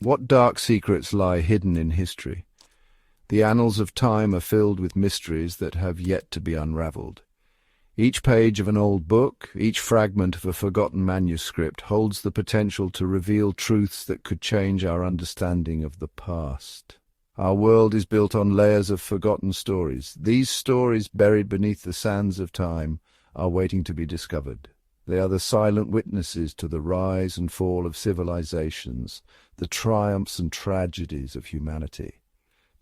What dark secrets lie hidden in history? The annals of time are filled with mysteries that have yet to be unraveled. Each page of an old book, each fragment of a forgotten manuscript holds the potential to reveal truths that could change our understanding of the past. Our world is built on layers of forgotten stories. These stories, buried beneath the sands of time, are waiting to be discovered. They are the silent witnesses to the rise and fall of civilizations, the triumphs and tragedies of humanity.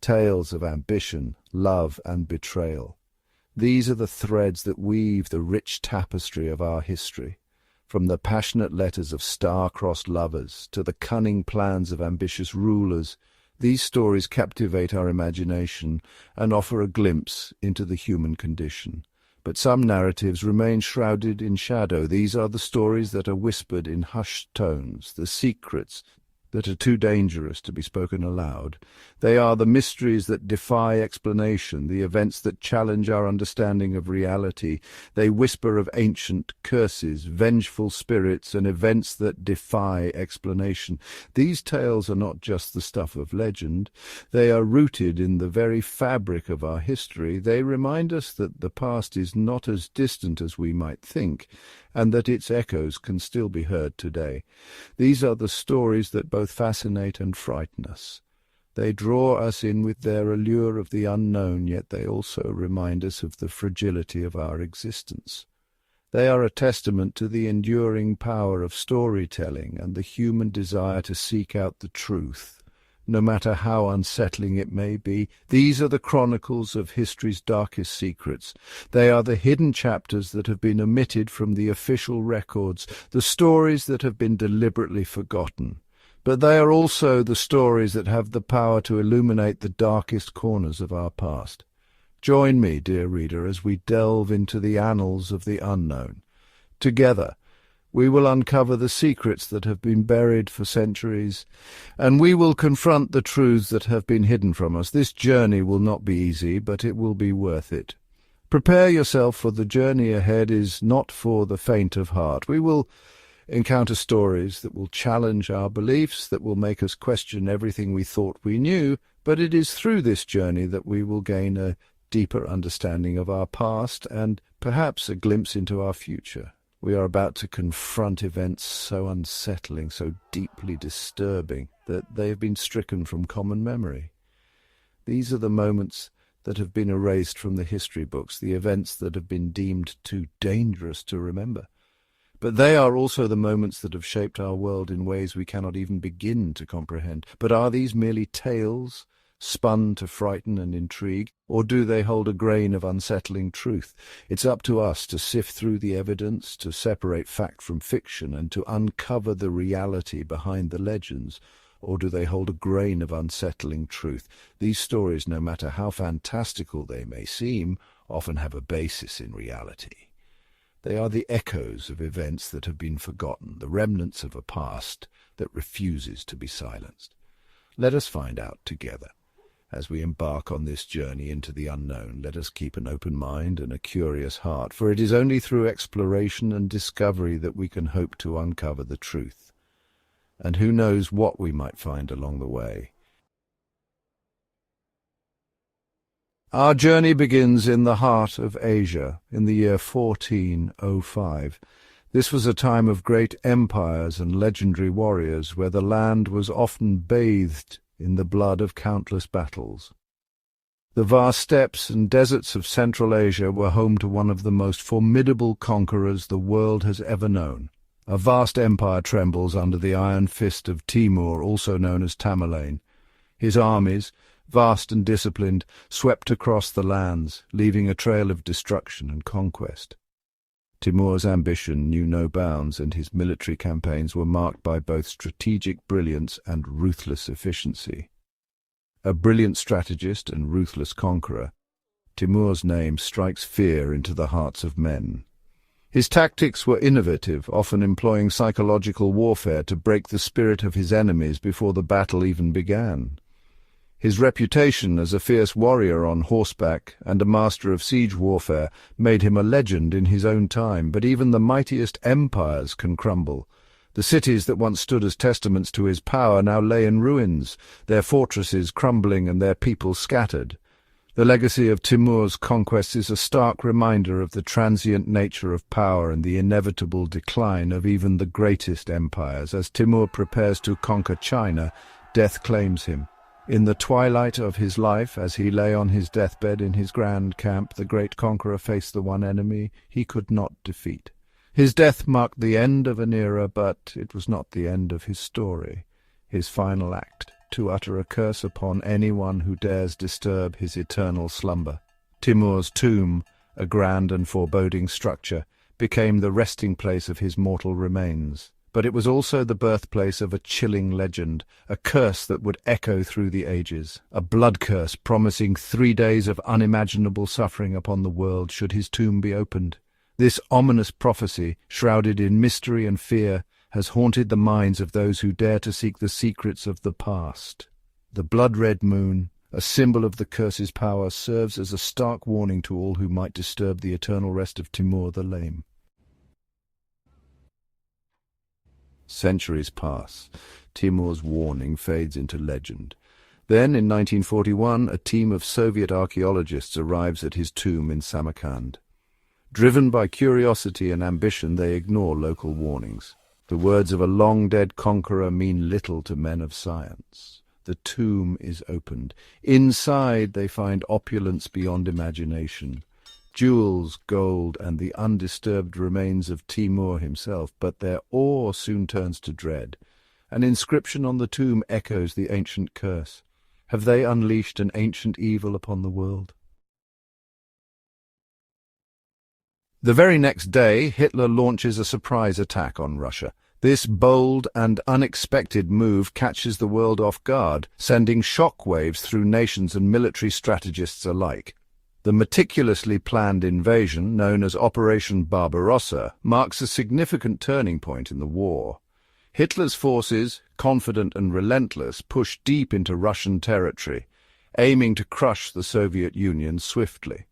Tales of ambition, love, and betrayal. These are the threads that weave the rich tapestry of our history, from the passionate letters of star-crossed lovers to the cunning plans of ambitious rulers. These stories captivate our imagination and offer a glimpse into the human condition. But some narratives remain shrouded in shadow. These are the stories that are whispered in hushed tones, the secrets that are too dangerous to be spoken aloud. They are the mysteries that defy explanation, the events that challenge our understanding of reality. They whisper of ancient curses, vengeful spirits, and events that defy explanation. These tales are not just the stuff of legend. They are rooted in the very fabric of our history. They remind us that the past is not as distant as we might think, and that its echoes can still be heard today. These are the stories that both fascinate and frighten us. They draw us in with their allure of the unknown, yet they also remind us of the fragility of our existence. They are a testament to the enduring power of storytelling and the human desire to seek out the truth, no matter how unsettling it may be. These are the chronicles of history's darkest secrets. They are the hidden chapters that have been omitted from the official records, the stories that have been deliberately forgotten. But they are also the stories that have the power to illuminate the darkest corners of our past. Join me, dear reader, as we delve into the annals of the unknown. Together, we will uncover the secrets that have been buried for centuries, and we will confront the truths that have been hidden from us. This journey will not be easy, but it will be worth it. Prepare yourself, for the journey ahead is not for the faint of heart. We will encounter stories that will challenge our beliefs, that will make us question everything we thought we knew, but it is through this journey that we will gain a deeper understanding of our past and perhaps a glimpse into our future. We are about to confront events so unsettling, so deeply disturbing, that they have been stricken from common memory. These are the moments that have been erased from the history books, the events that have been deemed too dangerous to remember. But they are also the moments that have shaped our world in ways we cannot even begin to comprehend. But are these merely tales, spun to frighten and intrigue, or do they hold a grain of unsettling truth? It's up to us to sift through the evidence, to separate fact from fiction, and to uncover the reality behind the legends. Or do they hold a grain of unsettling truth? These stories, no matter how fantastical they may seem, often have a basis in reality. They are the echoes of events that have been forgotten, the remnants of a past that refuses to be silenced. Let us find out together. As we embark on this journey into the unknown, let us keep an open mind and a curious heart, for it is only through exploration and discovery that we can hope to uncover the truth. And who knows what we might find along the way. Our journey begins in the heart of Asia, in the year 1405. This was a time of great empires and legendary warriors, where the land was often bathed in the blood of countless battles. The vast steppes and deserts of Central Asia were home to one of the most formidable conquerors the world has ever known. A vast empire trembles under the iron fist of Timur, also known as Tamerlane. His armies, vast and disciplined, swept across the lands, leaving a trail of destruction and conquest. Timur's ambition knew no bounds, and his military campaigns were marked by both strategic brilliance and ruthless efficiency. A brilliant strategist and ruthless conqueror, Timur's name strikes fear into the hearts of men. His tactics were innovative, often employing psychological warfare to break the spirit of his enemies before the battle even began. His reputation as a fierce warrior on horseback and a master of siege warfare made him a legend in his own time, but even the mightiest empires can crumble The cities that once stood as testaments to his power now lay in ruins, their fortresses crumbling and their people scattered. The legacy of Timur's conquests is a stark reminder of the transient nature of power and the inevitable decline of even the greatest empires. As Timur prepares to conquer China, death claims him. In the twilight of his life, as he lay on his deathbed in his grand camp, the great conqueror faced the one enemy he could not defeat. His death marked the end of an era, but it was not the end of his story. His final act, to utter a curse upon anyone who dares disturb his eternal slumber. Timur's tomb, a grand and foreboding structure, became the resting place of his mortal remains. But it was also the birthplace of a chilling legend, a curse that would echo through the ages, a blood curse promising 3 days of unimaginable suffering upon the world should his tomb be opened. This ominous prophecy, shrouded in mystery and fear, has haunted the minds of those who dare to seek the secrets of the past. The blood-red moon, a symbol of the curse's power, serves as a stark warning to all who might disturb the eternal rest of Timur the Lame. Centuries pass. Timur's warning fades into legend. Then, in 1941, a team of Soviet archaeologists arrives at his tomb in Samarkand. Driven by curiosity and ambition, they ignore local warnings. The words of a long-dead conqueror mean little to men of science. The tomb is opened. Inside they find opulence beyond imagination. Jewels, gold, and the undisturbed remains of Timur himself, but their awe soon turns to dread. An inscription on the tomb echoes the ancient curse. Have they unleashed an ancient evil upon the world? The very next day, Hitler launches a surprise attack on Russia. This bold and unexpected move catches the world off guard, sending shockwaves through nations and military strategists alike. The meticulously planned invasion, known as Operation Barbarossa, marks a significant turning point in the war. Hitler's forces, confident and relentless, push deep into Russian territory, aiming to crush the Soviet Union swiftly.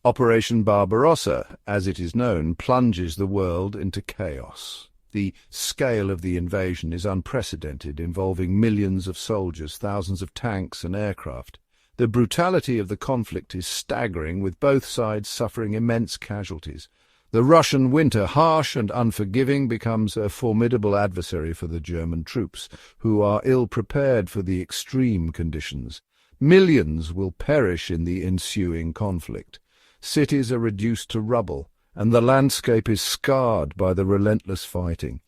Operation Barbarossa, as it is known, plunges the world into chaos. The scale of the invasion is unprecedented, involving millions of soldiers, thousands of tanks and aircraft. The brutality of the conflict is staggering, with both sides suffering immense casualties. The Russian winter, harsh and unforgiving, becomes a formidable adversary for the German troops, who are ill-prepared for the extreme conditions. Millions will perish in the ensuing conflict. Cities are reduced to rubble, and the landscape is scarred by the relentless fighting.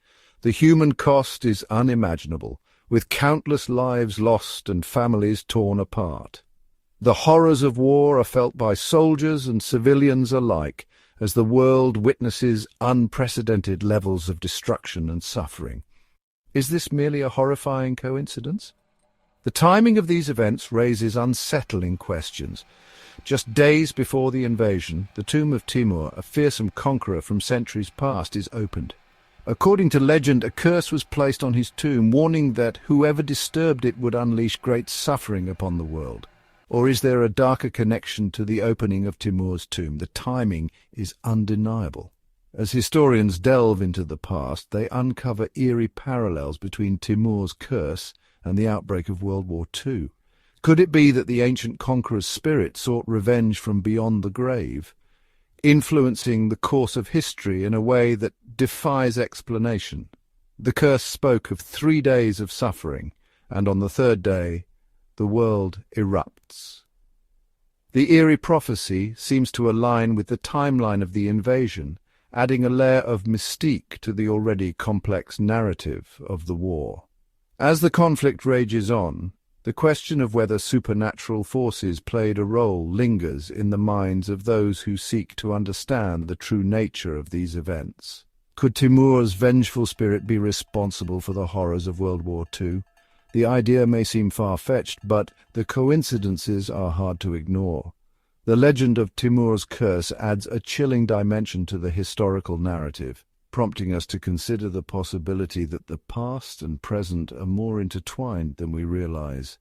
The human cost is unimaginable, with countless lives lost and families torn apart. The horrors of war are felt by soldiers and civilians alike, as the world witnesses unprecedented levels of destruction and suffering. Is this merely a horrifying coincidence? The timing of these events raises unsettling questions. Just days before the invasion, the tomb of Timur, a fearsome conqueror from centuries past, is opened. According to legend, a curse was placed on his tomb, warning that whoever disturbed it would unleash great suffering upon the world. Or is there a darker connection to the opening of Timur's tomb? The timing is undeniable. As historians delve into the past, they uncover eerie parallels between Timur's curse and the outbreak of World War II. Could it be that the ancient conqueror's spirit sought revenge from beyond the grave, influencing the course of history in a way that defies explanation? The curse spoke of 3 days of suffering, and on the third day, the world erupts. The eerie prophecy seems to align with the timeline of the invasion, adding a layer of mystique to the already complex narrative of the war. As the conflict rages on, the question of whether supernatural forces played a role lingers in the minds of those who seek to understand the true nature of these events. Could Timur's vengeful spirit be responsible for the horrors of World War II? The idea may seem far-fetched, but the coincidences are hard to ignore. The legend of Timur's curse adds a chilling dimension to the historical narrative, prompting us to consider the possibility that the past and present are more intertwined than we realize.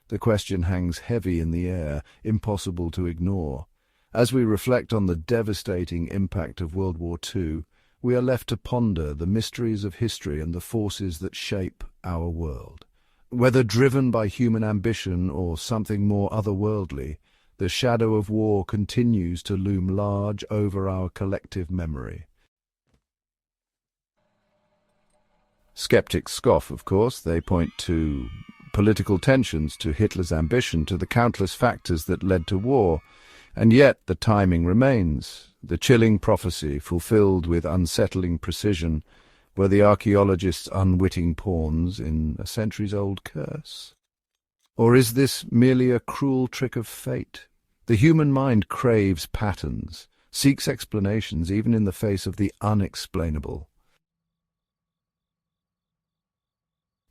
The question hangs heavy in the air, impossible to ignore. As we reflect on the devastating impact of World War II, we are left to ponder the mysteries of history and the forces that shape our world. Whether driven by human ambition or something more otherworldly, the shadow of war continues to loom large over our collective memory. Skeptics scoff, of course. They point to political tensions, to Hitler's ambition, to the countless factors that led to war. And yet the timing remains. The chilling prophecy, fulfilled with unsettling precision, were the archaeologists' unwitting pawns in a centuries-old curse? Or is this merely a cruel trick of fate? The human mind craves patterns, seeks explanations even in the face of the unexplainable.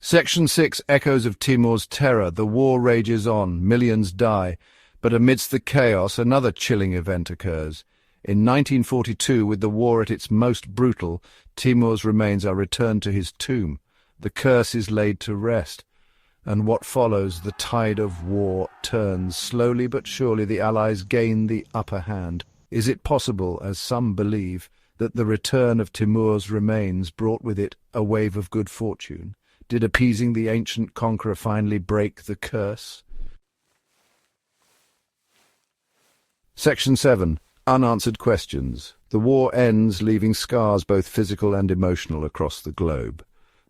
Section 6 echoes of Timur's terror. The war rages on, millions die, but amidst the chaos another chilling event occurs. In 1942, with the war at its most brutal, Timur's remains are returned to his tomb. The curse is laid to rest, and what follows, the tide of war turns. Slowly but surely the Allies gain the upper hand. Is it possible, as some believe, that the return of Timur's remains brought with it a wave of good fortune? Did appeasing the ancient conqueror finally break the curse? Section 7. Unanswered Questions. The war ends, leaving scars both physical and emotional across the globe.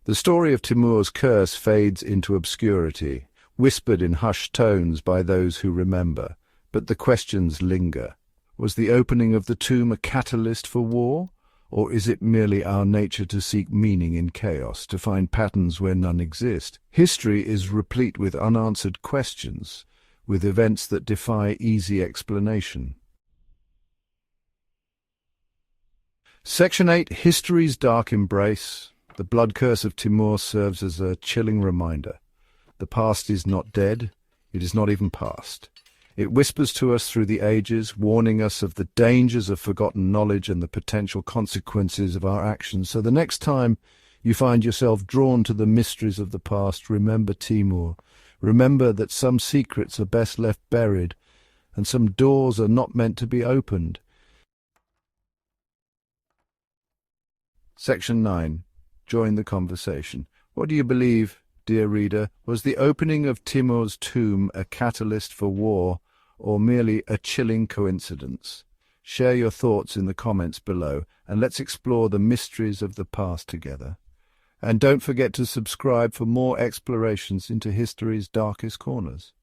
The story of Timur's curse fades into obscurity, whispered in hushed tones by those who remember. But the questions linger. Was the opening of the tomb a catalyst for war? Or is it merely our nature to seek meaning in chaos, to find patterns where none exist? History is replete with unanswered questions, with events that defy easy explanation. Section 8. History's Dark Embrace. The blood curse of Timur serves as a chilling reminder. The past is not dead, it is not even past. It whispers to us through the ages, warning us of the dangers of forgotten knowledge and the potential consequences of our actions. So the next time you find yourself drawn to the mysteries of the past, remember Timur. Remember that some secrets are best left buried, and some doors are not meant to be opened. Section 9. Join the conversation. What do you believe, dear reader? Was the opening of Timur's tomb a catalyst for war, or merely a chilling coincidence? Share your thoughts in the comments below, and let's explore the mysteries of the past together. And don't forget to subscribe for more explorations into history's darkest corners.